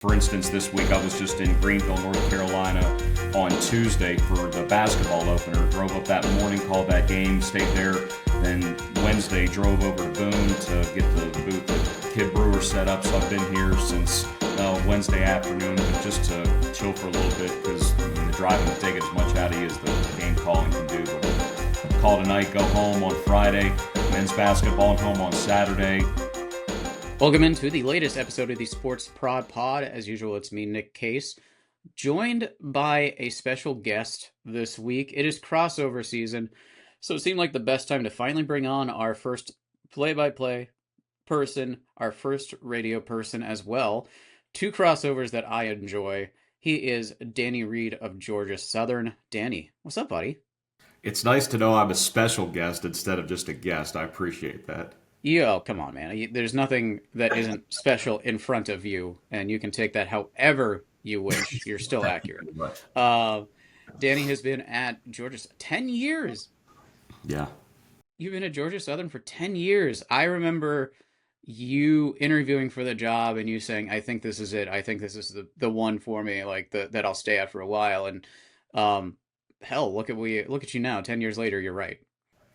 For instance, this week I was just in Greenville, North Carolina on Tuesday for the basketball opener. Drove up that morning, called that game, stayed there. Then Wednesday drove over to Boone to get the booth that Kid Brewer set up. So I've been here since Wednesday afternoon, but just to chill for a little bit because the driving will take as much out of you as the game calling can do. But call tonight, go home on Friday. Men's basketball home on Saturday. Welcome into the latest episode of the Sports Prod Pod. As usual, it's me, Nick Case, joined by a special guest this week. It is crossover season, so it seemed like the best time to finally bring on our first play-by-play person, our first radio person as well. Two crossovers that I enjoy. He is Danny Reed of Georgia Southern. Danny, what's up, buddy? It's nice to know I'm a special guest instead of just a guest. I appreciate that. Yo, come on, man. There's nothing that isn't special in front of you, and you can take that however you wish. You're still accurate. Uh, Danny has been at Georgia 10 years. Yeah. You've been at Georgia Southern for 10 years. I remember you interviewing for the job and you saying, I think this is it. I think this is the one for me, like that I'll stay at for a while. And hell, look at you now, 10 years later, you're right.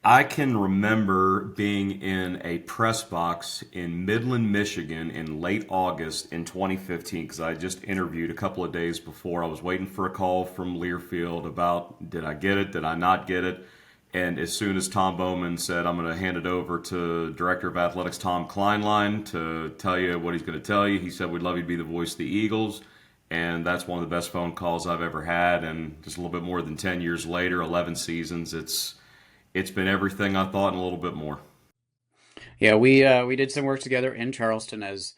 I can remember being in a press box in Midland, Michigan in late August in 2015 because I just interviewed a couple of days before. I was waiting for a call from Learfield about did I get it, did I not get it? And as soon as Tom Bowman said, I'm going to hand it over to Director of Athletics Tom Kleinlein to tell you what he's going to tell you, he said, we'd love you to be the voice of the Eagles. And that's one of the best phone calls I've ever had. And just a little bit more than 10 years later, 11 seasons, it's been everything I thought and a little bit more. Yeah, we did some work together in Charleston as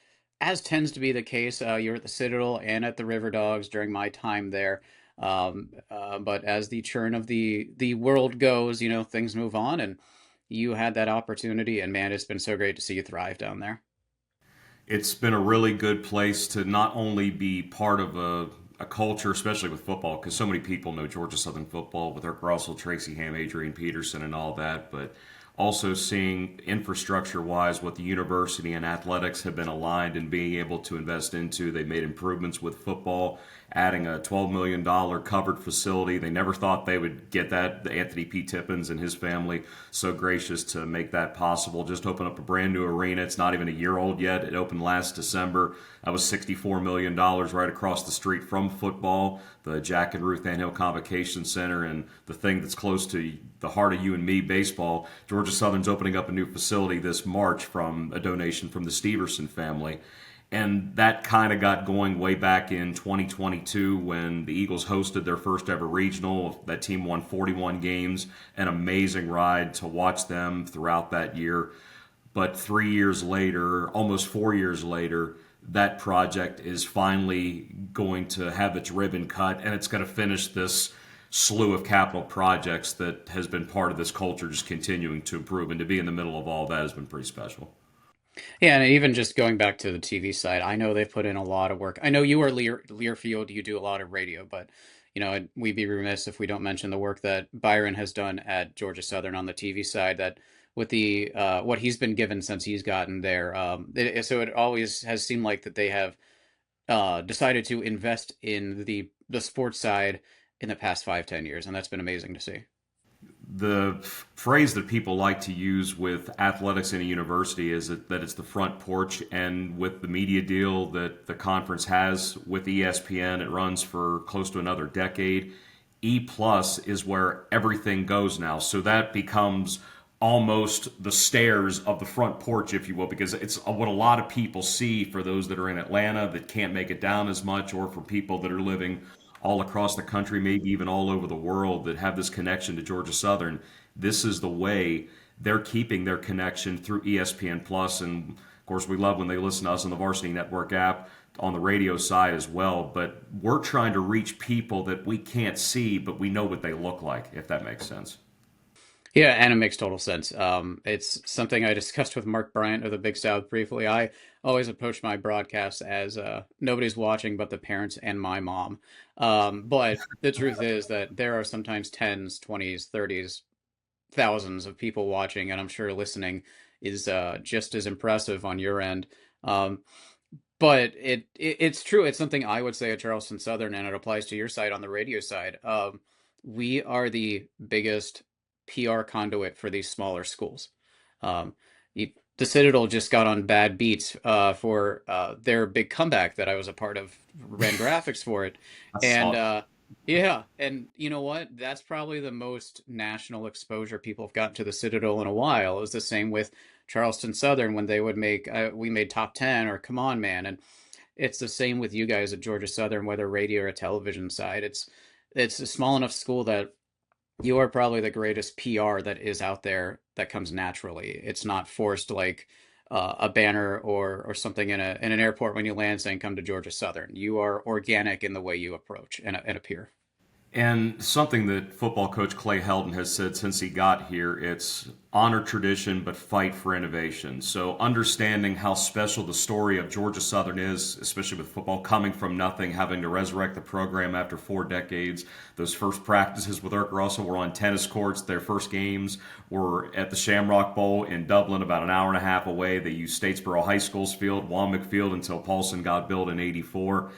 tends to be the case. You were at the Citadel and at the River Dogs during my time there. But as the churn of the world goes, things move on, and you had that opportunity, and man, it's been so great to see you thrive down there. It's been a really good place to not only be part of a culture, especially with football, because so many people know Georgia Southern football with Eric Russell, Tracy Ham, Adrian Peterson, and all that, but also seeing infrastructure-wise what the university and athletics have been aligned and being able to invest into. They've made improvements with football, adding a $12 million covered facility. They never thought they would get that. Anthony P. Tippins and his family, so gracious to make that possible. Just opened up a brand new arena. It's not even a year old yet. It opened last December. That was $64 million right across the street from football, the Jack and Ruth Ann Hill Convocation Center, and the thing that's close to the heart of you and me, baseball. Georgia Southern's opening up a new facility this March from a donation from the Steverson family. And that kind of got going way back in 2022 when the Eagles hosted their first ever regional. That team won 41 games, an amazing ride to watch them throughout that year. But 3 years later, almost 4 years later, that project is finally going to have its ribbon cut, and it's going to finish this slew of capital projects that has been part of this culture just continuing to improve. And to be in the middle of all that has been pretty special. Yeah, and even just going back to the TV side, I know they've put in a lot of work. I know you are Learfield, you do a lot of radio, but we'd be remiss if we don't mention the work that Byron has done at Georgia Southern on the TV side. That with the what he's been given since he's gotten there, so it always has seemed like that they have decided to invest in the sports side in the past 5-10 years, and that's been amazing to see. The phrase that people like to use with athletics in a university is that it's the front porch, and with the media deal that the conference has with ESPN, it runs for close to another decade. E plus is where everything goes now, so that becomes almost the stairs of the front porch, if you will, because it's what a lot of people see for those that are in Atlanta that can't make it down as much, or for people that are living all across the country, maybe even all over the world, that have this connection to Georgia Southern. This is the way they're keeping their connection through ESPN Plus, and of course we love when they listen to us on the Varsity Network app on the radio side as well. But we're trying to reach people that we can't see, but we know what they look like, if that makes sense. Yeah, and it makes total sense. It's something I discussed with Mark Bryant of the Big South briefly. I always approach my broadcasts as nobody's watching but the parents and my mom. But the truth is that there are sometimes tens, 20s, 30s, thousands of people watching, and I'm sure listening is just as impressive on your end. Um, But it's true. It's something I would say at Charleston Southern, and it applies to your side on the radio side. We are the biggest PR conduit for these smaller schools. Um, the Citadel just got on bad beats for their big comeback that I was a part of, ran graphics for it, I and saw. yeah, and you know what? That's probably the most national exposure people have gotten to the Citadel in a while. It was the same with Charleston Southern when they would make we made top 10 or come on man, and it's the same with you guys at Georgia Southern, whether radio or television side. It's a small enough school that you are probably the greatest PR that is out there that comes naturally. It's not forced like a banner or something in an airport when you land saying come to Georgia Southern. You are organic in the way you approach and appear. And something that football coach Clay Helton has said since he got here, it's honor tradition but fight for innovation. So understanding how special the story of Georgia Southern is, especially with football coming from nothing, having to resurrect the program after 4 decades. Those first practices with Irk Russell were on tennis courts. Their first games were at the Shamrock Bowl in Dublin, about an hour and a half away. They used Statesboro High School's field, Wommack Field, until Paulson got built in '84.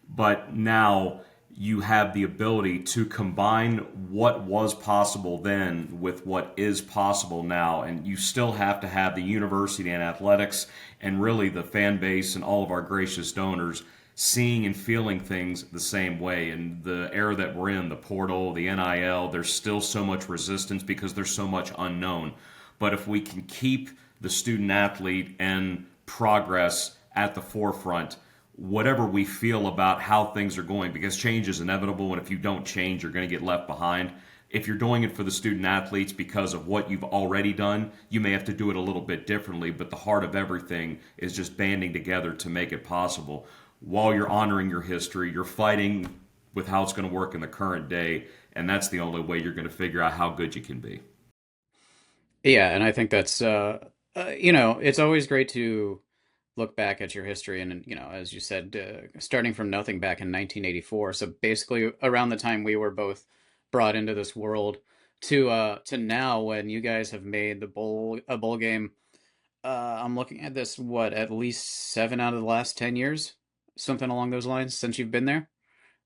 But now you have the ability to combine what was possible then with what is possible now. And you still have to have the university and athletics and really the fan base and all of our gracious donors seeing and feeling things the same way. And the era that we're in, the portal, the NIL, there's still so much resistance because there's so much unknown. But if we can keep the student athlete and progress at the forefront, whatever we feel about how things are going, because change is inevitable, and if you don't change, you're going to get left behind. If you're doing it for the student athletes because of what you've already done, you may have to do it a little bit differently, but the heart of everything is just banding together to make it possible. While you're honoring your history, you're fighting with how it's going to work in the current day, and that's the only way you're going to figure out how good you can be. Yeah, and I think that's it's always great to look back at your history and as you said, starting from nothing back in 1984. So basically around the time we were both brought into this world to now when you guys have made a bowl game. I'm looking at this, what, at least 7 out of the last 10 years, something along those lines since you've been there.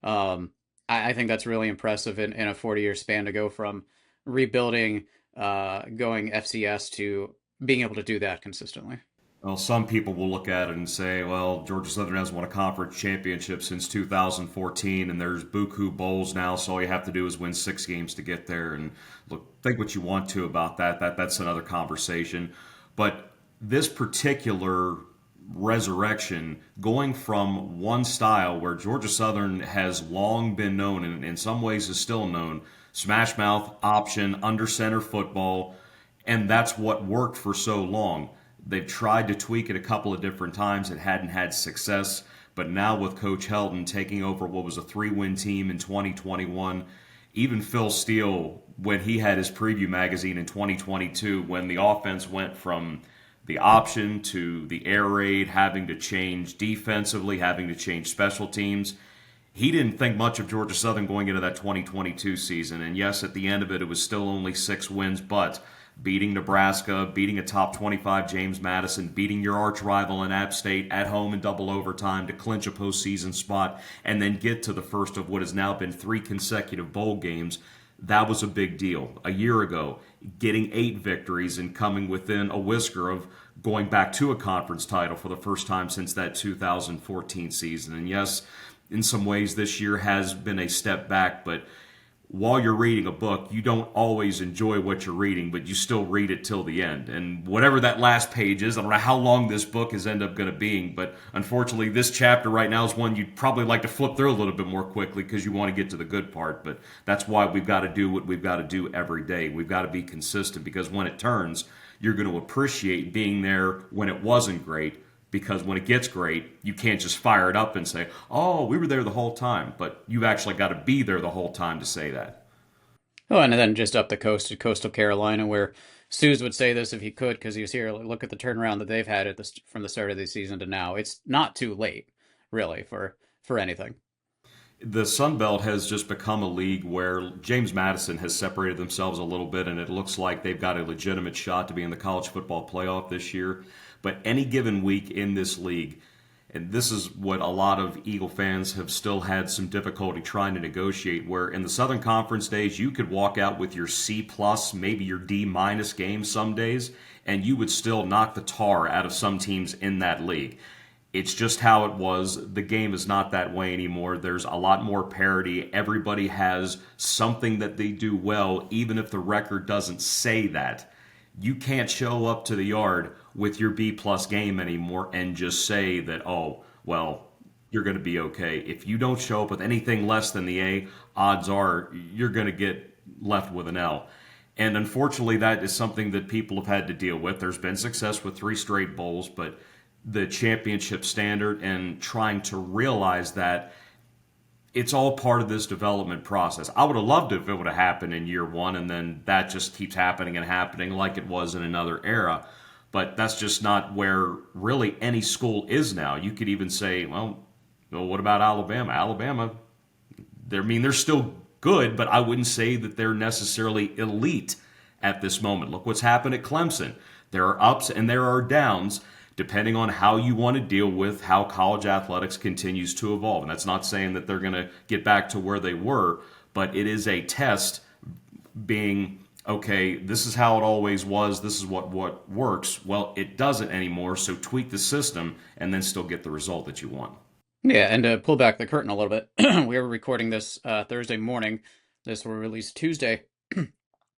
I think that's really impressive in a 40-year span to go from rebuilding, going FCS to being able to do that consistently. Well, some people will look at it and say, well, Georgia Southern hasn't won a conference championship since 2014, and there's buku bowls now, so all you have to do is win 6 games to get there. And look, think what you want to about that. That's another conversation. But this particular resurrection, going from one style where Georgia Southern has long been known, and in some ways is still known, smash mouth, option, under center football, and that's what worked for so long. They've tried to tweak it a couple of different times. It hadn't had success. But now with Coach Helton taking over what was a 3-win team in 2021, even Phil Steele, when he had his preview magazine in 2022, when the offense went from the option to the air raid, having to change defensively, having to change special teams, he didn't think much of Georgia Southern going into that 2022 season. And yes, at the end of it, it was still only 6 wins, but beating Nebraska, beating a top 25 James Madison, beating your arch rival in App State at home in double overtime to clinch a postseason spot, and then get to the first of what has now been 3 consecutive bowl games. That was a big deal. A year ago, getting 8 victories and coming within a whisker of going back to a conference title for the first time since that 2014 season. And yes, in some ways this year has been a step back, but while you're reading a book, you don't always enjoy what you're reading, but you still read it till the end. And whatever that last page is, I don't know how long this book is end up going to be, but unfortunately, this chapter right now is one you'd probably like to flip through a little bit more quickly because you want to get to the good part. But that's why we've got to do what we've got to do every day. We've got to be consistent because when it turns, you're going to appreciate being there when it wasn't great, because when it gets great, you can't just fire it up and say, oh, we were there the whole time. But you've actually got to be there the whole time to say that. Oh, and then just up the coast to coastal Carolina, where Suze would say this if he could, because he was here. Look at the turnaround that they've had from the start of the season to now. It's not too late, really, for anything. The Sun Belt has just become a league where James Madison has separated themselves a little bit, and it looks like they've got a legitimate shot to be in the college football playoff this year. But any given week in this league, And this is what a lot of Eagle fans have still had some difficulty trying to negotiate. Where in the Southern Conference days, you could walk out with your C plus, maybe your D minus game some days, and you would still knock the tar out of some teams in that league. It's just how it was. The game is not that way anymore. There's a lot more parity. Everybody has something that they do well, even if the record doesn't say that. You can't show up to the yard with your B plus game anymore and just say that, oh, well, you're going to be okay. If you don't show up with anything less than the A, odds are you're going to get left with an L. And unfortunately, that is something that people have had to deal with. There's been success with 3 straight bowls, but the championship standard and trying to realize that it's all part of this development process. I would have loved it if it would have happened in year one, and then that just keeps happening and happening like it was in another era. But that's just not where really any school is now. You could even say, well, what about Alabama? Alabama, they're still good, but I wouldn't say that they're necessarily elite at this moment. Look what's happened at Clemson. There are ups and there are downs depending on how you want to deal with how college athletics continues to evolve. And that's not saying that they're going to get back to where they were, but it is a test being, okay, this is how it always was, this is what works. Well, it doesn't anymore, so tweak the system and then still get the result that you want. Yeah, and to pull back the curtain a little bit, we were recording this Thursday morning. This will release Tuesday.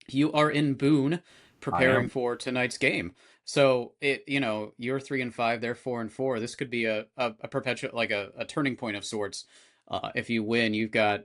You are in Boone I preparing am. for tonight's game. So you're 3-5, they're 4-4. This could be a perpetual, like a turning point of sorts. If you win, you've got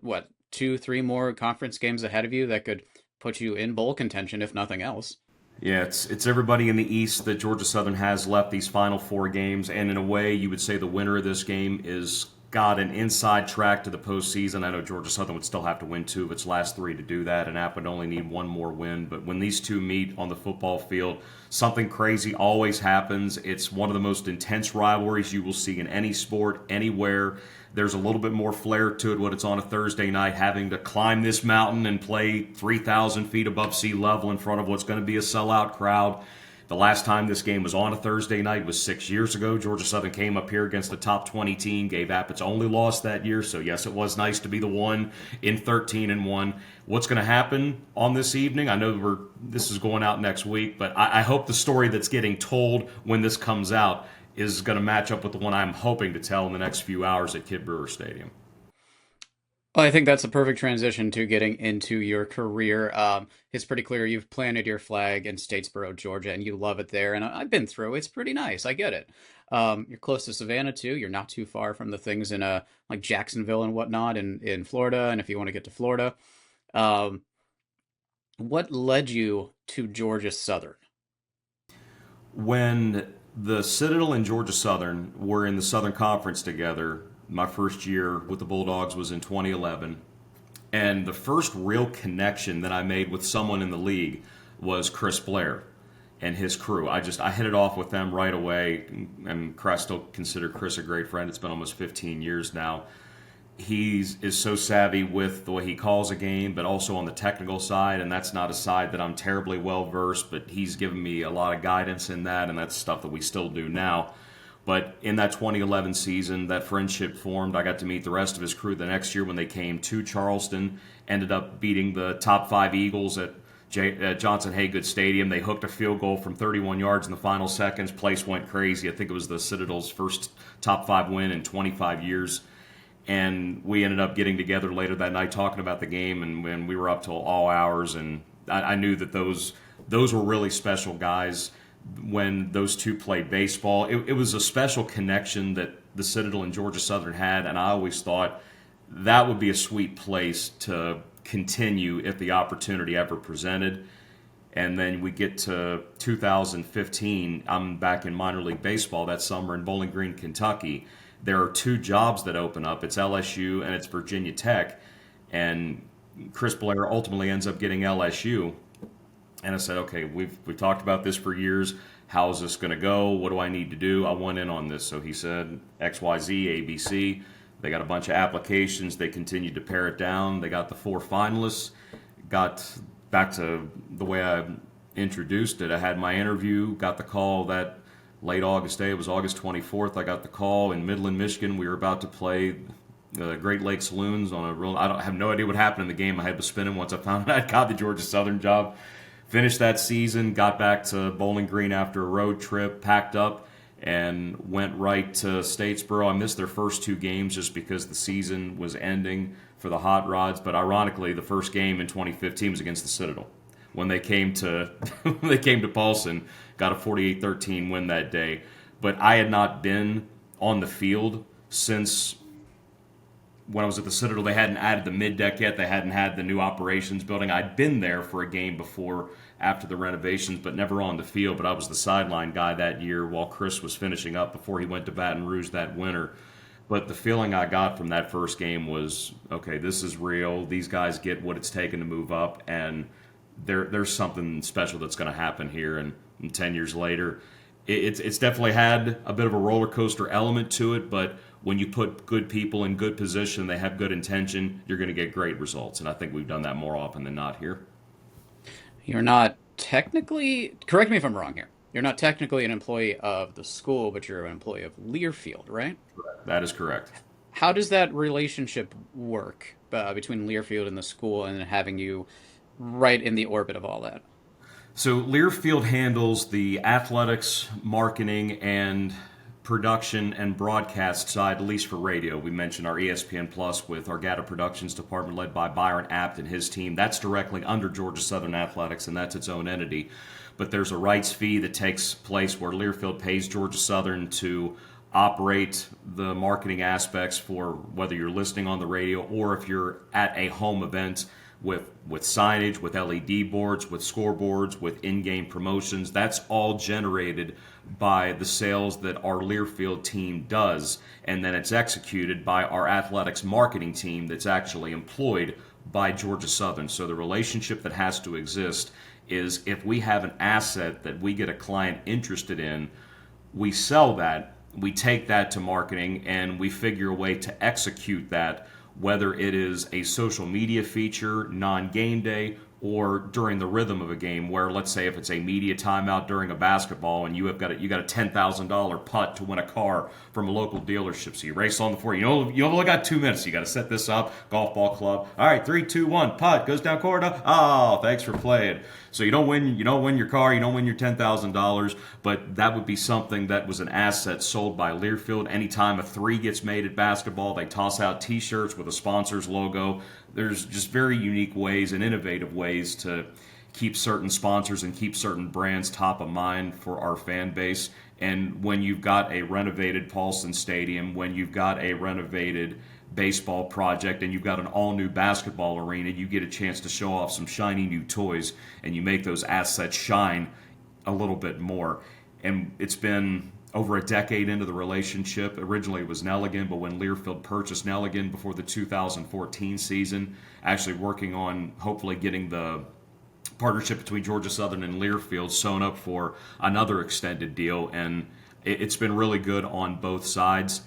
what, 2, 3 more conference games ahead of you that could put you in bowl contention, if nothing else. Yeah, it's everybody in the East that Georgia Southern has left these final 4 games, and in a way, you would say the winner of this game is got an inside track to the postseason. I know Georgia Southern would still have to win 2 of its last 3 to do that, and App would only need 1 more win. But when these two meet on the football field, something crazy always happens. It's one of the most intense rivalries you will see in any sport, anywhere. There's a little bit more flair to it when it's on a Thursday night, having to climb this mountain and play 3,000 feet above sea level in front of what's going to be a sellout crowd. The last time this game was on a Thursday night was 6 years ago. Georgia Southern came up here against a top 20 team, gave App its only loss that year. So yes, it was nice to be the one in 13-1. What's going to happen on this evening? I know this is going out next week, but I hope the story that's getting told when this comes out is going to match up with the one I'm hoping to tell in the next few hours at Kid Brewer Stadium. Well, I think that's a perfect transition to getting into your career. It's pretty clear you've planted your flag in Statesboro, Georgia, and you love it there. And I've been through. It's pretty nice. I get it. You're close to Savannah too. You're not too far from the things in like Jacksonville and whatnot in Florida. And if you want to get to Florida, um, what led you to Georgia Southern? When the Citadel and Georgia Southern were in the Southern Conference together, my first year with the Bulldogs was in 2011. And the first real connection that I made with someone in the league was Chris Blair and his crew. I hit it off with them right away. And I still consider Chris a great friend. It's been almost 15 years now. He is so savvy with the way he calls a game, but also on the technical side, and that's not a side that I'm terribly well versed, but he's given me a lot of guidance in that, and that's stuff that we still do now. But in that 2011 season, that friendship formed. I got to meet the rest of his crew the next year when they came to Charleston, ended up beating the top 5 Eagles at Johnson Haygood Stadium. They hooked a field goal from 31 yards in the final seconds. Place went crazy. I think it was the Citadel's first top 5 win in 25 years. And we ended up getting together later that night talking about the game, and when we were up till all hours, and I knew that those were really special guys when those two played baseball. It was a special connection that the Citadel and Georgia Southern had, and I always thought that would be a sweet place to continue if the opportunity ever presented. And then we get to 2015, I'm back in minor league baseball that summer in Bowling Green, Kentucky. There are 2 jobs that open up. It's LSU and it's Virginia Tech. And Chris Blair ultimately ends up getting LSU. And I said, okay, we've talked about this for years. How is this going to go? What do I need to do? I want in on this. So he said XYZ, ABC. They got a bunch of applications. They continued to pare it down. They got the 4 finalists. Got back to the way I introduced it. I had my interview, got the call that late August day. It was August 24th. I got the call in Midland, Michigan. We were about to play Great Lakes Saloons on a real. I don't have no idea what happened in the game. My head was spinning once I found out I got the Georgia Southern job. Finished that season, got back to Bowling Green after a road trip, packed up, and went right to Statesboro. I missed their first two games just because the season was ending for the Hot Rods. But ironically, the first game in 2015 was against the Citadel. When they came to when they came to Paulson, got a 48-13 win that day. But I had not been on the field since when I was at the Citadel. They hadn't added the mid deck yet. They hadn't had the new operations building. I'd been there for a game before after the renovations, but never on the field. But I was the sideline guy that year while Chris was finishing up before he went to Baton Rouge that winter. But the feeling I got from that first game was, okay, this is real. These guys get what it's taken to move up, and there's something special that's going to happen here. And 10 years later, it's definitely had a bit of a roller coaster element to it, but when you put good people in good position, they have good intention, you're going to get great results. And I think we've done that more often than not here. You're not technically, correct me if I'm wrong here. You're not technically an employee of the school, but you're an employee of Learfield, right? That is correct. How does that relationship work between Learfield and the school and having you right in the orbit of all that? So Learfield handles the athletics, marketing, and production and broadcast side, at least for radio. We mentioned our ESPN Plus with our Gata Productions department led by Byron Apt and his team. That's directly under Georgia Southern Athletics, and that's its own entity. But there's a rights fee that takes place where Learfield pays Georgia Southern to operate the marketing aspects for whether you're listening on the radio or if you're at a home event with signage, with LED boards, with scoreboards, with in-game promotions. That's all generated by the sales that our Learfield team does, and then it's executed by our athletics marketing team that's actually employed by Georgia Southern. So the relationship that has to exist is if we have an asset that we get a client interested in, we sell that, we take that to marketing, and we figure a way to execute that, whether it is a social media feature, non-game day, or during the rhythm of a game where, let's say, if it's a media timeout during a basketball and you got a $10,000 putt to win a car from a local dealership, so you race on the floor. You only got 2 minutes. You got to set this up. Golf ball club. All right, 3, 2, 1. Putt goes down court. Oh, thanks for playing. So you don't win. You don't win your car. You don't win your $10,000. But that would be something that was an asset sold by Learfield. Anytime a three gets made at basketball, they toss out T-shirts with a sponsor's logo. There's just very unique ways and innovative ways to keep certain sponsors and keep certain brands top of mind for our fan base. And when you've got a renovated Paulson Stadium, when you've got a renovated baseball project, and you've got an all-new basketball arena, you get a chance to show off some shiny new toys, and you make those assets shine a little bit more. And it's been over a decade into the relationship. Originally it was Nelligan, but when Learfield purchased Nelligan before the 2014 season, actually working on hopefully getting the partnership between Georgia Southern and Learfield sewn up for another extended deal. And it's been really good on both sides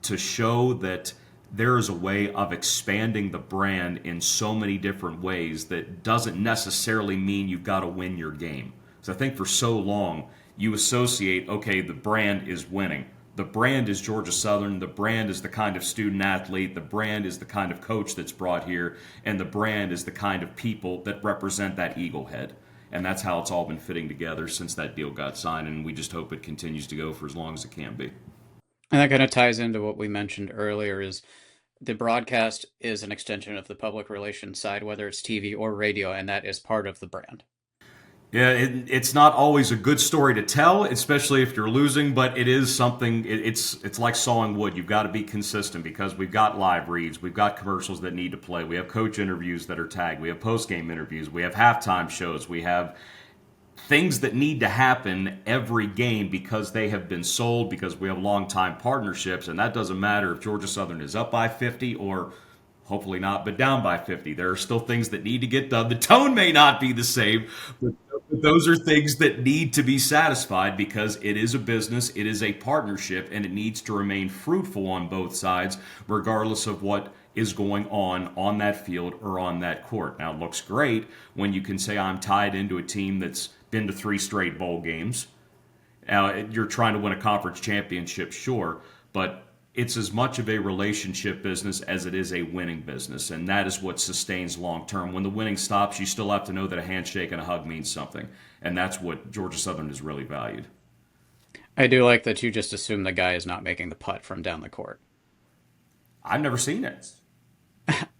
to show that there is a way of expanding the brand in so many different ways that doesn't necessarily mean you've got to win your game. So I think for so long, you associate, okay, the brand is winning. The brand is Georgia Southern. The brand is the kind of student athlete. The brand is the kind of coach that's brought here. And the brand is the kind of people that represent that eagle head. And that's how it's all been fitting together since that deal got signed. And we just hope it continues to go for as long as it can be. And that kind of ties into what we mentioned earlier is the broadcast is an extension of the public relations side, whether it's TV or radio, and that is part of the brand. Yeah, it's not always a good story to tell, especially if you're losing, but it is something, it's like sawing wood. You've got to be consistent because we've got live reads, we've got commercials that need to play, we have coach interviews that are tagged, we have post-game interviews, we have halftime shows, we have things that need to happen every game because they have been sold, because we have long-time partnerships, and that doesn't matter if Georgia Southern is up by 50 or hopefully not, but down by 50. There are still things that need to get done. The tone may not be the same, but those are things that need to be satisfied because it is a business, it is a partnership, and it needs to remain fruitful on both sides, regardless of what is going on that field or on that court. Now, it looks great when you can say I'm tied into a team that's been to 3 straight bowl games. You're trying to win a conference championship, sure, but it's as much of a relationship business as it is a winning business, and that is what sustains long term. When the winning stops, you still have to know that a handshake and a hug means something, and that's what Georgia Southern is really valued. I do like that you just assume the guy is not making the putt from down the court. I've never seen it.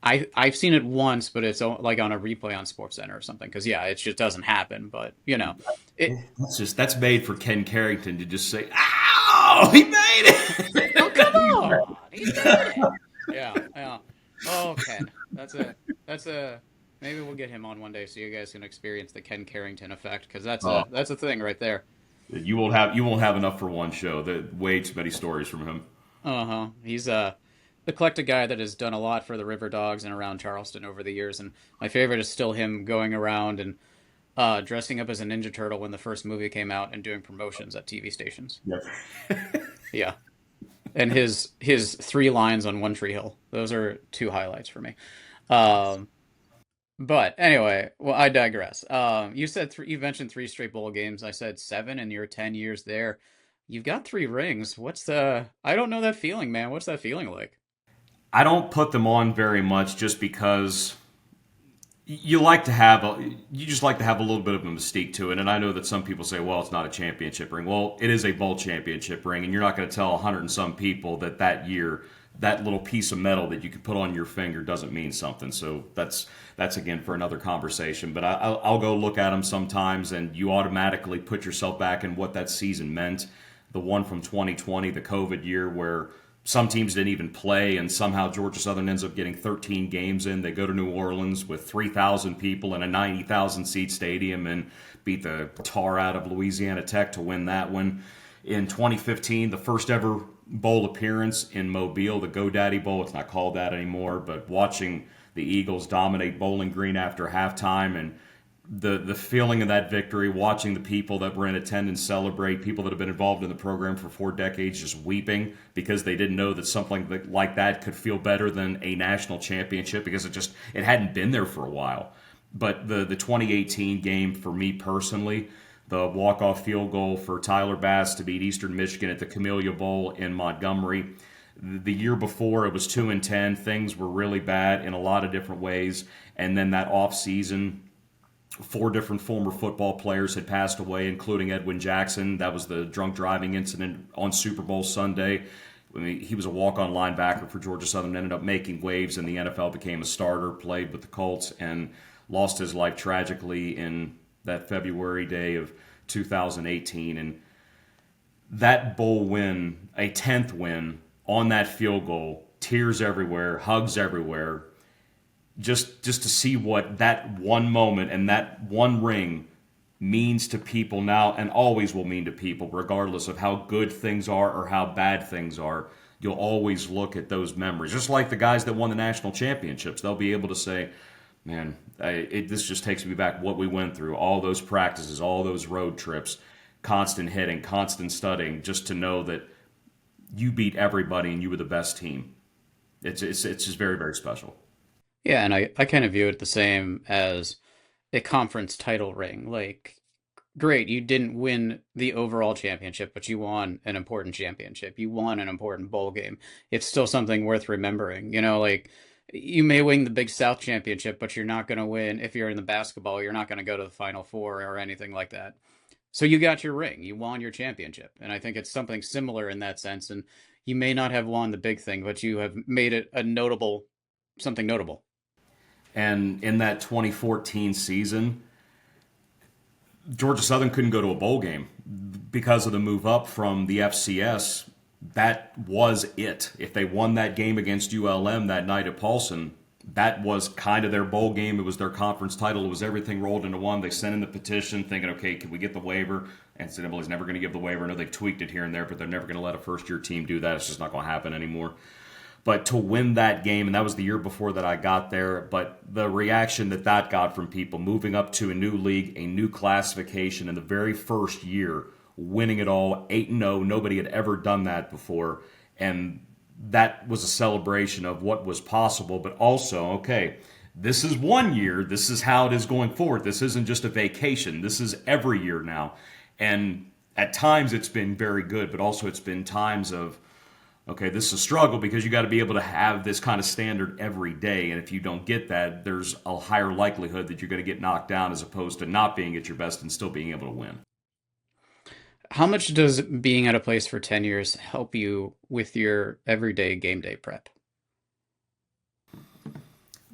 I've seen it once, but it's like on a replay on SportsCenter or something. Because yeah, it just doesn't happen. But it. That's made for Ken Carrington to just say, "Ow, he made Oh it." come on, he did it. Yeah, yeah. Oh Ken, that's a. Maybe we'll get him on one day so you guys can experience the Ken Carrington effect because Oh, that's a thing right there. you won't have enough for one show. Way too many stories from him. Uh-huh. He's the eclectic guy that has done a lot for the River Dogs and around Charleston over the years. And my favorite is still him going around and dressing up as a Ninja Turtle when the first movie came out and doing promotions at TV stations. Yep. Yeah. And his three lines on One Tree Hill. Those are two highlights for me. Um, but anyway, well, I digress. You mentioned three straight bowl games. I said seven in your 10 years there. You've got three rings. I don't know that feeling, man. What's that feeling like? I don't put them on very much just because you just like to have a little bit of a mystique to it. And I know that some people say, well, it's not a championship ring. Well, it is a bowl championship ring, and you're not going to tell 100 and some people that that year that little piece of metal that you could put on your finger doesn't mean something. So that's again for another conversation. But I'll go look at them sometimes, and you automatically put yourself back in what that season meant. The one from 2020, the COVID year, where some teams didn't even play, and somehow Georgia Southern ends up getting 13 games in. They go to New Orleans with 3,000 people in a 90,000 seat stadium and beat the tar out of Louisiana Tech to win that one. In 2015, the first ever bowl appearance in Mobile, the GoDaddy Bowl. It's not called that anymore, but watching the Eagles dominate Bowling Green after halftime and the feeling of that victory, watching the people that were in attendance celebrate, people that have been involved in the program for 4 decades just weeping because they didn't know that something like that could feel better than a national championship because it hadn't been there for a while. But the 2018 game for me personally, the walk-off field goal for Tyler Bass to beat Eastern Michigan at the Camellia Bowl in Montgomery. The year before, it was 2-10. Things were really bad in a lot of different ways. And then that off season, 4 different former football players had passed away, including Edwin Jackson. That was the drunk driving incident on Super Bowl Sunday. I mean, he was a walk-on linebacker for Georgia Southern, ended up making waves in the NFL, became a starter, played with the Colts, and lost his life tragically in that February day of 2018. And that bowl win, a 10th win on that field goal, tears everywhere, hugs everywhere, just to see what that one moment and that one ring means to people now and always will mean to people, regardless of how good things are or how bad things are. You'll always look at those memories. Just like the guys that won the national championships, they'll be able to say, man, this just takes me back what we went through, all those practices, all those road trips, constant hitting, constant studying, just to know that you beat everybody and you were the best team. It's just very, very special. Yeah, and I kind of view it the same as a conference title ring. Like, great, you didn't win the overall championship, but you won an important championship. You won an important bowl game. It's still something worth remembering. Like you may win the Big South championship, but you're not going to win if you're in the basketball. You're not going to go to the Final Four or anything like that. So you got your ring. You won your championship, and I think it's something similar in that sense. And you may not have won the big thing, but you have made it a notable something notable. And in that 2014 season, Georgia Southern couldn't go to a bowl game because of the move up from the FCS. That was it. If they won that game against ULM that night at Paulson, that was kind of their bowl game. It was their conference title. It was everything rolled into one. They sent in the petition thinking, okay, can we get the waiver? NCAA is never going to give the waiver. I know they've tweaked it here and there, but they're never going to let a first-year team do that. It's just not going to happen anymore. But to win that game, and that was the year before that I got there, but the reaction that got from people moving up to a new league, a new classification in the very first year, winning it all, 8-0, nobody had ever done that before. And that was a celebration of what was possible, but also, okay, this is one year, this is how it is going forward. This isn't just a vacation, this is every year now. And at times it's been very good, but also it's been times of, okay, this is a struggle because you got to be able to have this kind of standard every day. And if you don't get that, there's a higher likelihood that you're going to get knocked down as opposed to not being at your best and still being able to win. How much does being at a place for 10 years help you with your everyday game day prep?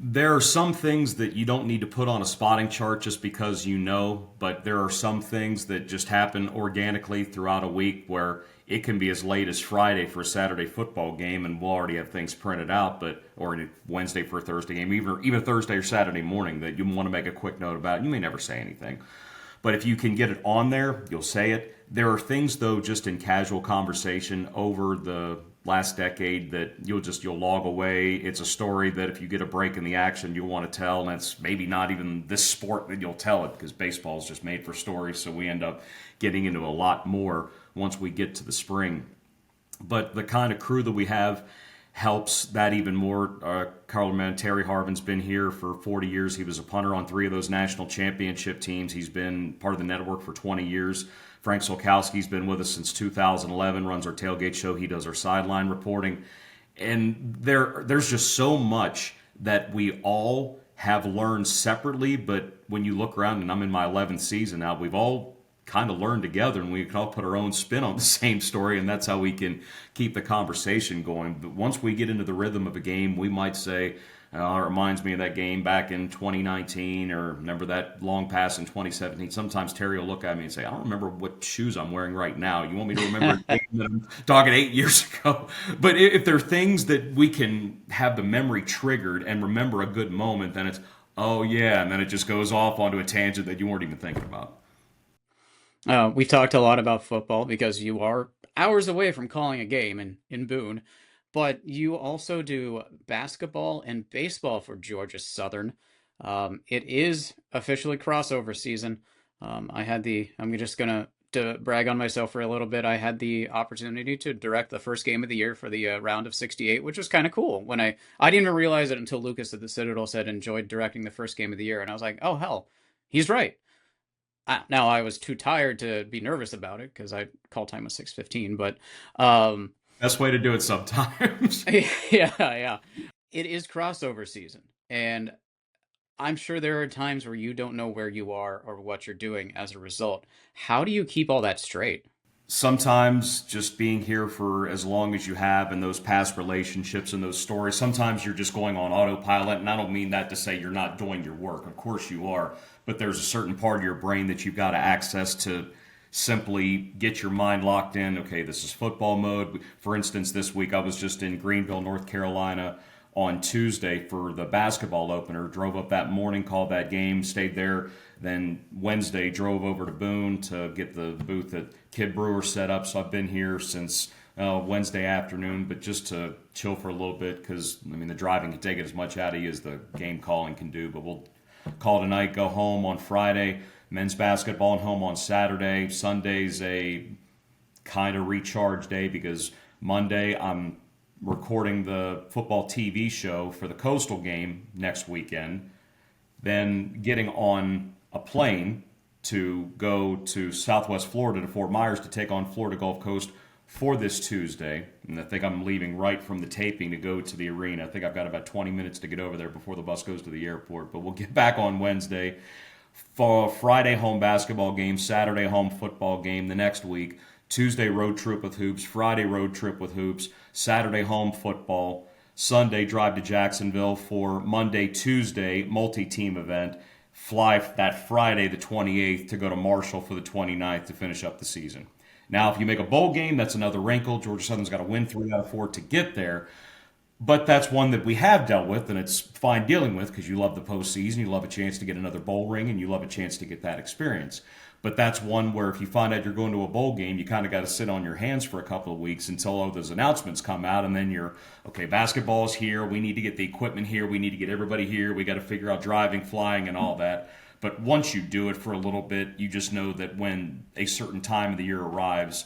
There are some things that you don't need to put on a spotting chart just because you know, but there are some things that just happen organically throughout a week where it can be as late as Friday for a Saturday football game and we'll already have things printed out, but or Wednesday for a Thursday game, even Thursday or Saturday morning that you want to make a quick note about. You may never say anything. But if you can get it on there, you'll say it. There are things though just in casual conversation over the last decade that you'll log away. It's a story that if you get a break in the action you'll want to tell, and it's maybe not even this sport that you'll tell it because baseball is just made for stories, so we end up getting into a lot more once we get to the spring. But the kind of crew that we have helps that even more. Carl Terry Harvin's been here for 40 years. He was a punter on 3 of those national championship teams. He's been part of the network for 20 years. Frank Solkowski's been with us since 2011, runs our tailgate show. He does our sideline reporting. And there's just so much that we all have learned separately, but when you look around, and I'm in my 11th season now, we've all kind of learn together and we can all put our own spin on the same story, and that's how we can keep the conversation going. But once we get into the rhythm of a game, we might say, it reminds me of that game back in 2019, or remember that long pass in 2017. Sometimes Terry will look at me and say, I don't remember what shoes I'm wearing right now. You want me to remember a game that I'm talking 8 years ago? But if there are things that we can have the memory triggered and remember a good moment, then it's, oh yeah, and then it just goes off onto a tangent that you weren't even thinking about. We've talked a lot about football because you are hours away from calling a game in Boone, but you also do basketball and baseball for Georgia Southern. It is officially crossover season. I'm just gonna to brag on myself for a little bit. I had the opportunity to direct the first game of the year for the round of 68, which was kind of cool. When I didn't even realize it until Lucas at the Citadel said enjoyed directing the first game of the year, and I was like, oh hell, he's right. Now I was too tired to be nervous about it because I call time was 6:15, but um, Best way to do it sometimes. yeah, yeah, it is crossover season, and I'm sure there are times where you don't know where you are or what you're doing as a result. How do you keep all that straight? Sometimes just being here for as long as you have and those past relationships and those stories, sometimes you're just going on autopilot. And I don't mean that to say you're not doing your work. Of course you are. But there's a certain part of your brain that you've got to access to simply get your mind locked in. Okay, this is football mode. For instance, this week I was just in Greenville, North Carolina on Tuesday for the basketball opener. Drove up that morning, called that game, stayed there. Then Wednesday, drove over to Boone to get the booth at Kid Brewer set up. So I've been here since Wednesday afternoon, but just to chill for a little bit because, I mean, the driving can take it as much out of you as the game calling can do. But we'll call tonight, go home on Friday, men's basketball and home on Saturday. Sunday's a kind of recharge day because Monday I'm recording the football TV show for the Coastal game next weekend, then getting on a plane to go to Southwest Florida to Fort Myers to take on Florida Gulf Coast for this Tuesday. And I think I'm leaving right from the taping to go to the arena. I think I've got about 20 minutes to get over there before the bus goes to the airport. But we'll get back on Wednesday for Friday home basketball game, Saturday home football game the next week. Tuesday road trip with hoops, Friday road trip with hoops, Saturday home football, Sunday drive to Jacksonville for Monday, Tuesday multi-team event, fly that Friday the 28th to go to Marshall for the 29th to finish up the season. Now, if you make a bowl game, that's another wrinkle. Georgia Southern's got to win 3 out of 4 to get there. But that's one that we have dealt with, and it's fine dealing with because you love the postseason, you love a chance to get another bowl ring, and you love a chance to get that experience. But that's one where if you find out you're going to a bowl game, you kind of got to sit on your hands for a couple of weeks until all those announcements come out, and then you're, okay, basketball's here, we need to get the equipment here, we need to get everybody here, we got to figure out driving, flying, and all that. But once you do it for a little bit, you just know that when a certain time of the year arrives,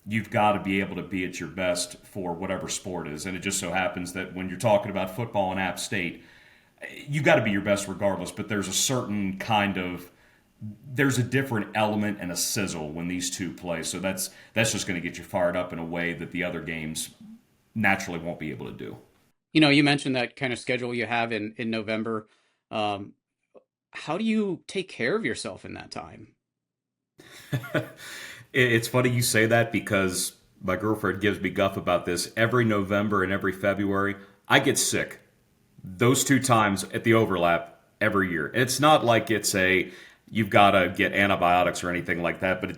you've got to be able to be at your best for whatever sport is. And it just so happens that when you're talking about football and App State, you got to be your best regardless, but there's a certain kind of there's a different element and a sizzle when these two play. So that's just going to get you fired up in a way that the other games naturally won't be able to do. You know, you mentioned that kind of schedule you have in November. Um, how do you take care of yourself in that time? It's funny you say that because my girlfriend gives me guff about this. Every November and every February, I get sick. Those two times at the overlap every year. It's not like it's a you've got to get antibiotics or anything like that, but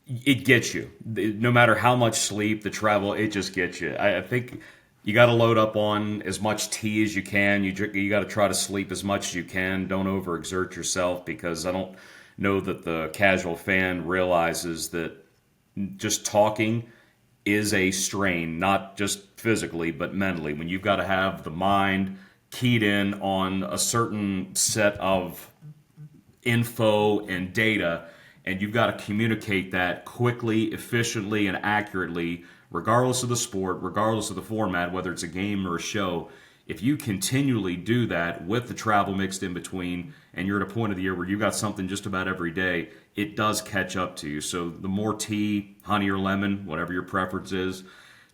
it gets you. No matter how much sleep, the travel, it just gets you. I think you got to load up on as much tea as you can. You got to try to sleep as much as you can. Don't overexert yourself because I don't know that the casual fan realizes that just talking is a strain, not just physically, but mentally. When you've got to have the mind keyed in on a certain set of info and data, and you've got to communicate that quickly, efficiently, and accurately, regardless of the sport, regardless of the format, whether it's a game or a show. If you continually do that with the travel mixed in between, and you're at a point of the year where you've got something just about every day, it does catch up to you. So the more tea, honey or lemon, whatever your preference is,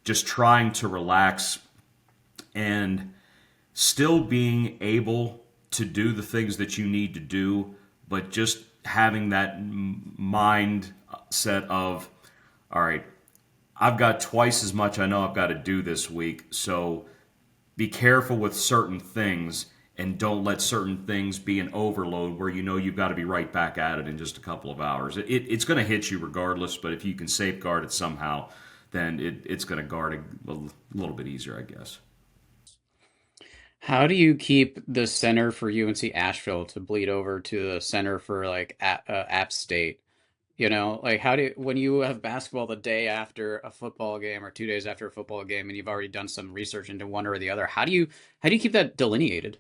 just trying to relax and still being able to do the things that you need to do, but just having that mindset of, all right, I've got twice as much I know I've got to do this week. So be careful with certain things and don't let certain things be an overload where you know you've got to be right back at it in just a couple of hours. It's going to hit you regardless, but if you can safeguard it somehow, then it's going to guard it a little bit easier, I guess. How do you keep the center for UNC Asheville to bleed over to the center for like App State? You know, like how do when you have basketball the day after a football game or 2 days after a football game, and you've already done some research into one or the other, how do you keep that delineated?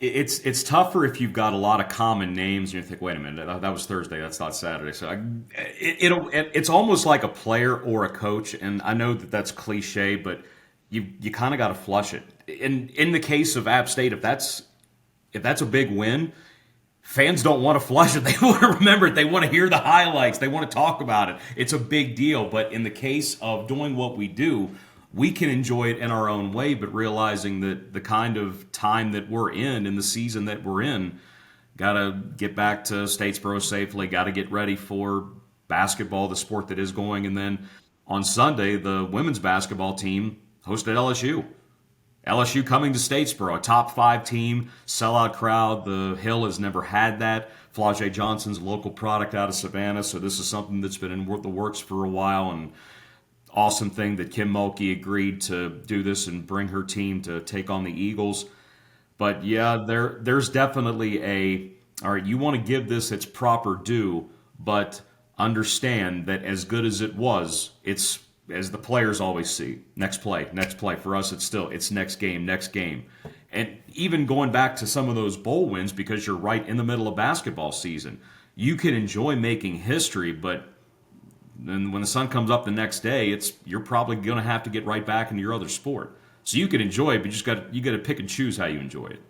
It's tougher if you've got a lot of common names and you think, wait a minute, that was Thursday, that's not Saturday. So it's almost like a player or a coach, and I know that that's cliche, but you kind of got to flush it. In the case of App State, if that's a big win, fans don't want to flush it. They want to remember it. They want to hear the highlights. They want to talk about it. It's a big deal. But in the case of doing what we do, we can enjoy it in our own way, but realizing that the kind of time that we're in the season that we're in, got to get back to Statesboro safely, got to get ready for basketball, the sport that is going. And then on Sunday, the women's basketball team hosted LSU. LSU coming to Statesboro, a top five team, sellout crowd. The Hill has never had that. Flau'jae Johnson's local product out of Savannah, so this is something that's been in the works for a while. And awesome thing that Kim Mulkey agreed to do this and bring her team to take on the Eagles. But yeah, there's definitely all right, you want to give this its proper due, but understand that as good as it was, it's as the players always see, next play, next play. For us, it's next game, next game. And even going back to some of those bowl wins, because you're right in the middle of basketball season, you can enjoy making history, but then when the sun comes up the next day, you're probably going to have to get right back into your other sport. So you can enjoy it, but you got to pick and choose how you enjoy it.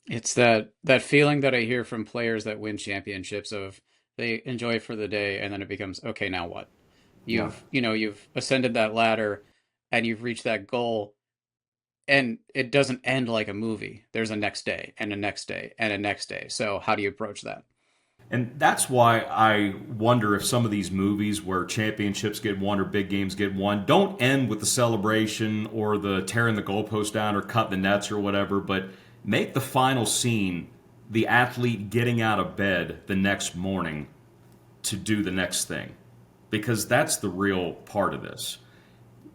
It's that feeling that I hear from players that win championships of they enjoy it for the day and then it becomes okay, now what? Yeah. You've ascended that ladder and you've reached that goal and it doesn't end like a movie. There's a next day and a next day and a next day. So how do you approach that? And that's why I wonder if some of these movies where championships get won or big games get won don't end with the celebration or the tearing the goalpost down or cut the nets or whatever, but make the final scene the athlete getting out of bed the next morning to do the next thing. Because that's the real part of this.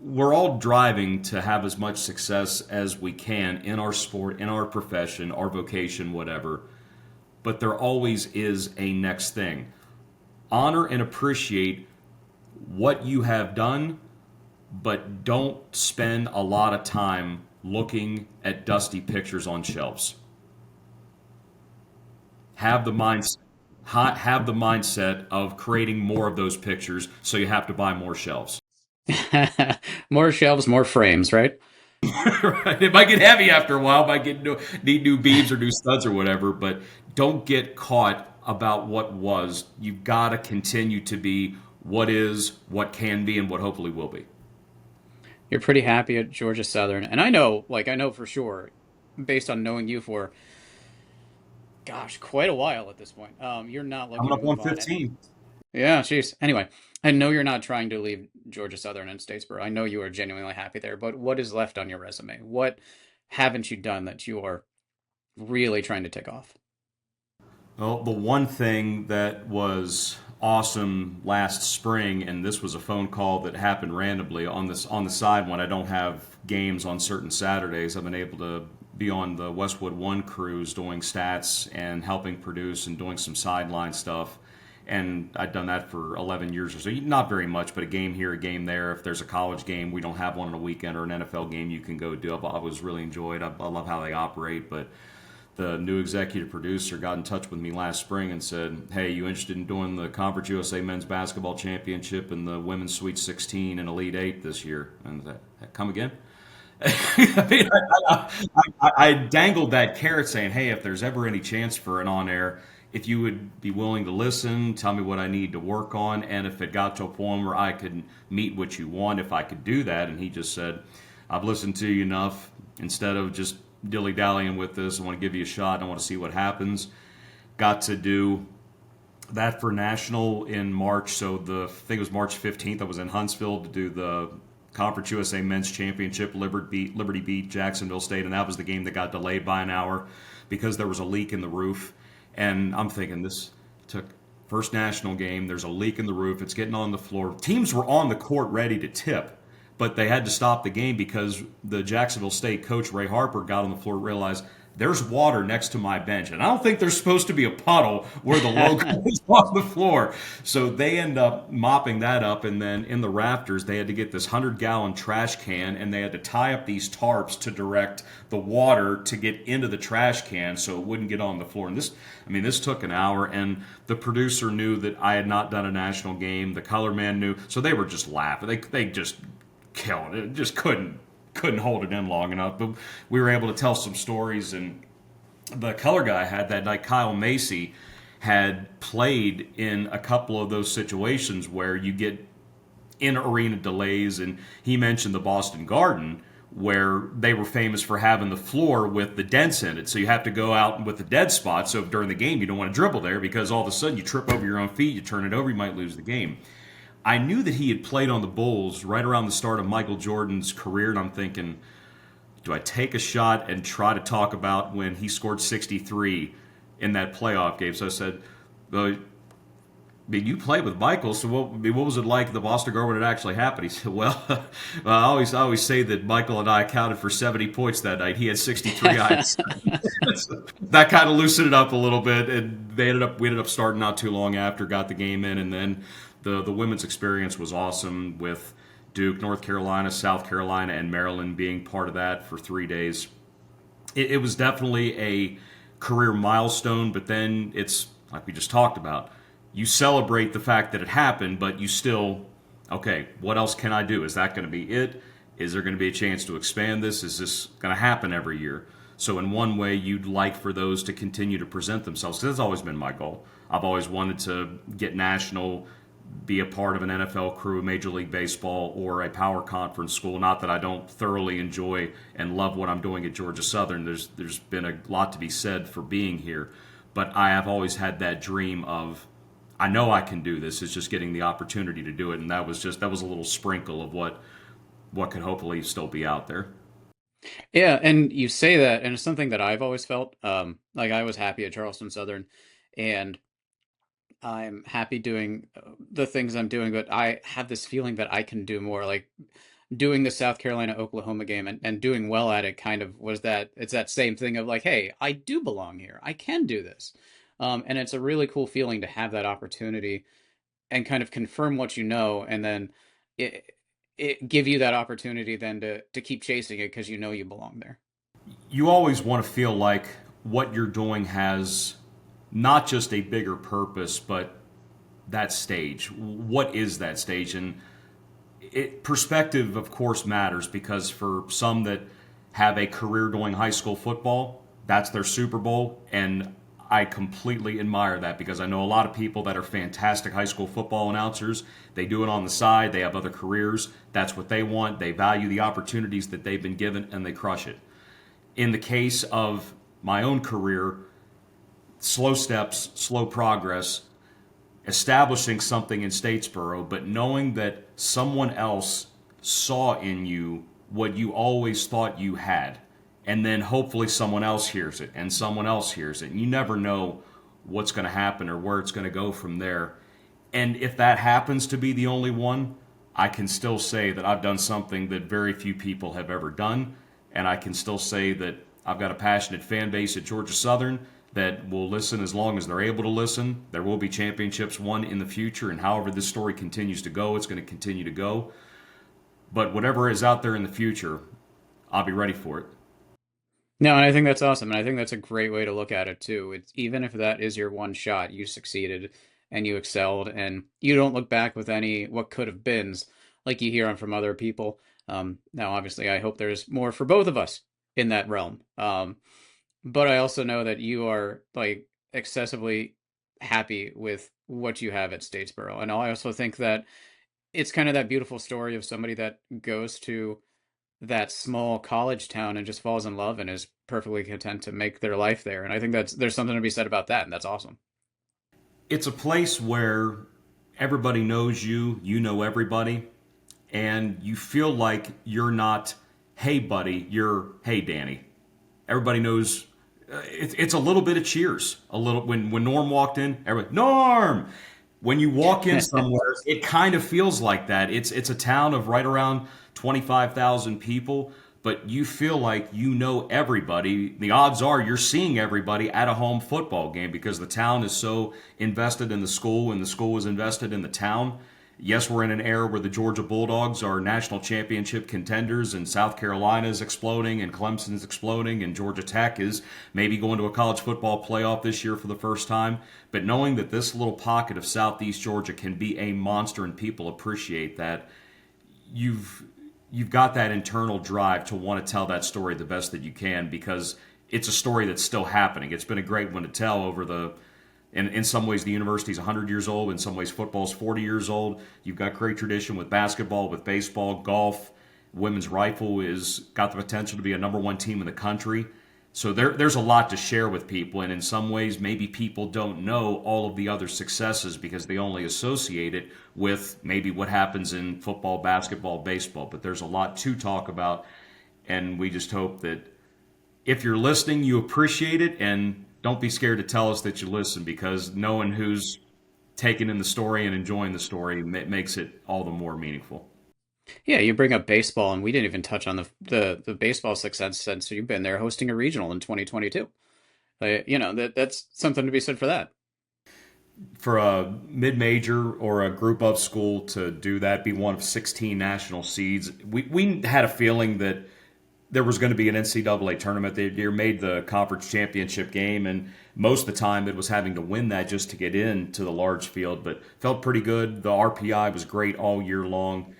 We're all driving to have as much success as we can in our sport, in our profession, our vocation, whatever. But there always is a next thing. Honor and appreciate what you have done, but don't spend a lot of time looking at dusty pictures on shelves. Have the mindset have the mindset of creating more of those pictures, so you have to buy more shelves. More shelves, more frames, right? Right? It might get heavy after a while, might need new beams or new studs or whatever, but don't get caught about what was. You've got to continue to be what is, what can be, and what hopefully will be. You're pretty happy at Georgia Southern, and I know, like I know for sure, based on knowing you for gosh, quite a while at this point. You're not Coming looking to up on move on. 15. Yeah, jeez. Anyway, I know you're not trying to leave Georgia Southern and Statesboro. I know you are genuinely happy there, but what is left on your resume? What haven't you done that you are really trying to tick off? Well, the one thing that was awesome last spring, and this was a phone call that happened randomly on the side when I don't have games on certain Saturdays. I've been able to be on the Westwood One cruise doing stats and helping produce and doing some sideline stuff. And I've done that for 11 years or so. Not very much, but a game here, a game there. If there's a college game, we don't have one on a weekend, or an NFL game you can go do. I was really enjoyed. I love how they operate, but the new executive producer got in touch with me last spring and said, "Hey, you interested in doing the Conference USA Men's Basketball Championship and the Women's Sweet 16 and Elite 8 this year?" And I said, "Come again?" I mean, I dangled that carrot saying, "Hey, if there's ever any chance for an on-air, if you would be willing to listen, tell me what I need to work on, and if it got to a point where I could meet what you want, if I could do that." And he just said, "I've listened to you enough. Instead of just dilly-dallying with this, I want to give you a shot. I want to see what happens." Got to do that for national in March. So I think it was March 15th. I was in Huntsville to do the Conference USA Men's Championship. Liberty beat Jacksonville State, and that was the game that got delayed by an hour because there was a leak in the roof. And I'm thinking, this took first national game. There's a leak in the roof. It's getting on the floor. Teams were on the court ready to tip, but they had to stop the game because the Jacksonville State coach, Ray Harper, got on the floor and realized there's water next to my bench. And I don't think there's supposed to be a puddle where the logo is on the floor. So they end up mopping that up. And then in the rafters, they had to get this 100-gallon trash can and they had to tie up these tarps to direct the water to get into the trash can so it wouldn't get on the floor. And this took an hour. And the producer knew that I had not done a national game. The color man knew. So they were just laughing. They just killed it. Just couldn't hold it in long enough. But we were able to tell some stories, and the color guy had that night, Kyle Macy, had played in a couple of those situations where you get in arena delays, and he mentioned the Boston Garden where they were famous for having the floor with the dents in it. So you have to go out with the dead spot. So during the game, you don't want to dribble there because all of a sudden you trip over your own feet, you turn it over, you might lose the game. I knew that he had played on the Bulls right around the start of Michael Jordan's career, and I'm thinking, do I take a shot and try to talk about when he scored 63 in that playoff game? So I said, well, I mean, you played with Michael, so what was it like the Boston Garden when it actually happened? He said, well, I always say that Michael and I accounted for 70 points that night. He had 63. That kind of loosened it up a little bit, and we ended up starting not too long after, got the game in, and then the women's experience was awesome with Duke, North Carolina, South Carolina, and Maryland being part of that for 3 days. It was definitely a career milestone, but then it's like we just talked about. You celebrate the fact that it happened, but you still, okay, what else can I do? Is that going to be it? Is there going to be a chance to expand this? Is this going to happen every year? So in one way, you'd like for those to continue to present themselves, because that's always been my goal. I've always wanted to get national, be a part of an NFL crew, Major League Baseball, or a power conference school. Not that I don't thoroughly enjoy and love what I'm doing at Georgia Southern. There's been a lot to be said for being here, but I have always had that dream of, I know I can do this. It's just getting the opportunity to do it, and that was a little sprinkle of what could hopefully still be out there. Yeah, and you say that, and it's something that I've always felt. Like I was happy at Charleston Southern, and I'm happy doing the things I'm doing, but I have this feeling that I can do more. Like doing the South Carolina Oklahoma game and doing well at it kind of was that it's that same thing of like, hey, I do belong here. I can do this. And it's a really cool feeling to have that opportunity and kind of confirm what you know, and then it it give you that opportunity then to keep chasing it because you know you belong there. You always want to feel like what you're doing has not just a bigger purpose, but that stage. What is that stage? And perspective, of course, matters because for some that have a career doing high school football, that's their Super Bowl. And I completely admire that because I know a lot of people that are fantastic high school football announcers. They do it on the side, they have other careers. That's what they want. They value the opportunities that they've been given and they crush it. In the case of my own career, slow steps, slow progress, establishing something in Statesboro, but knowing that someone else saw in you what you always thought you had. And then hopefully someone else hears it and someone else hears it. And you never know what's going to happen or where it's going to go from there. And if that happens to be the only one, I can still say that I've done something that very few people have ever done. And I can still say that I've got a passionate fan base at Georgia Southern that will listen as long as they're able to listen. There will be championships won in the future, and however this story continues to go, it's going to continue to go. But whatever is out there in the future, I'll be ready for it. No, and I think that's awesome. And I think that's a great way to look at it too. It's even if that is your one shot, you succeeded and you excelled and you don't look back with any what could have beens like you hear on from other people. Now, obviously, I hope there's more for both of us in that realm. But I also know that you are like excessively happy with what you have at Statesboro. And I also think that it's kind of that beautiful story of somebody that goes to that small college town and just falls in love and is perfectly content to make their life there. And I think there's something to be said about that, and that's awesome. It's a place where everybody knows you, you know everybody, and you feel like you're not, hey, buddy, you're, hey, Danny. Everybody knows. It's a little bit of cheers. A little when Norm walked in, everybody, Norm. When you walk in somewhere, it kind of feels like that. It's a town of right around 25,000 people, but you feel like you know everybody. The odds are you're seeing everybody at a home football game because the town is so invested in the school and the school is invested in the town. Yes, we're in an era where the Georgia Bulldogs are national championship contenders and South Carolina is exploding and Clemson's exploding and Georgia Tech is maybe going to a college football playoff this year for the first time. But knowing that this little pocket of Southeast Georgia can be a monster and people appreciate that, you've got that internal drive to want to tell that story the best that you can because it's a story that's still happening. It's been a great one to tell over the in some ways, the university's 100 years old. In some ways, football's 40 years old. You've got great tradition with basketball, with baseball, golf. Women's rifle is got the potential to be a number one team in the country. So there's a lot to share with people. And in some ways, maybe people don't know all of the other successes because they only associate it with maybe what happens in football, basketball, baseball. But there's a lot to talk about. And we just hope that if you're listening, you appreciate it and don't be scared to tell us that you listen because knowing who's taking in the story and enjoying the story makes it all the more meaningful. Yeah, you bring up baseball, and we didn't even touch on the baseball success since you've been there hosting a regional in 2022. That's something to be said for that. For a mid-major or a group of school to do that, be one of 16 national seeds, we had a feeling that there was going to be an NCAA tournament. They made the conference championship game, and most of the time it was having to win that just to get into the large field, but felt pretty good. The RPI was great all year long.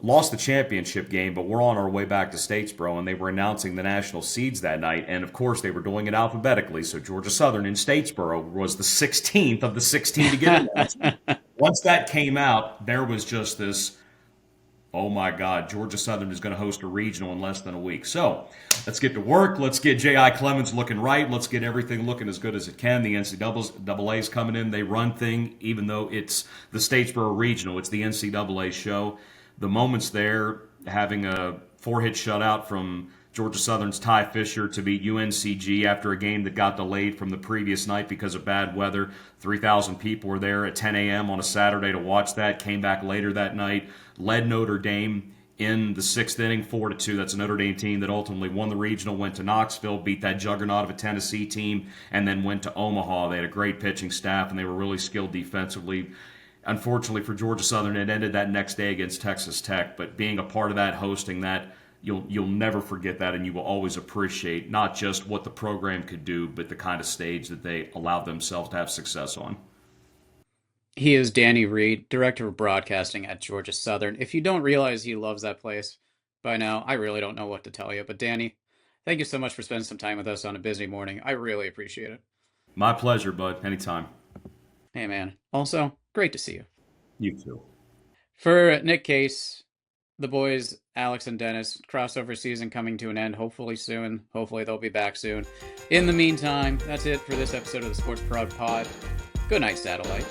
Lost the championship game, but we're on our way back to Statesboro, and they were announcing the national seeds that night, and of course they were doing it alphabetically, so Georgia Southern in Statesboro was the 16th of the 16 to get in. Once that came out, there was just this, oh my God, Georgia Southern is going to host a regional in less than a week. So let's get to work. Let's get J.I. Clemens looking right. Let's get everything looking as good as it can. The NCAA's coming in. They run thing, even though it's the Statesboro Regional. It's the NCAA show. The moments there, having a four-hit shutout from Georgia Southern's Ty Fisher to beat UNCG after a game that got delayed from the previous night because of bad weather. 3,000 people were there at 10 a.m. on a Saturday to watch that. Came back later that night. Led Notre Dame in the sixth inning, 4-2. That's a Notre Dame team that ultimately won the regional, went to Knoxville, beat that juggernaut of a Tennessee team, and then went to Omaha. They had a great pitching staff, and they were really skilled defensively. Unfortunately for Georgia Southern, it ended that next day against Texas Tech. But being a part of that, hosting that, you'll never forget that, and you will always appreciate not just what the program could do, but the kind of stage that they allowed themselves to have success on. He is Danny Reed, Director of Broadcasting at Georgia Southern. If you don't realize he loves that place by now, I really don't know what to tell you. But Danny, thank you so much for spending some time with us on a busy morning. I really appreciate it. My pleasure, bud. Anytime. Hey, man. Also, great to see you. You too. For Nick Case, the boys, Alex and Dennis, crossover season coming to an end hopefully soon. Hopefully they'll be back soon. In the meantime, that's it for this episode of the Sports Prod Pod. Good night, Satellite.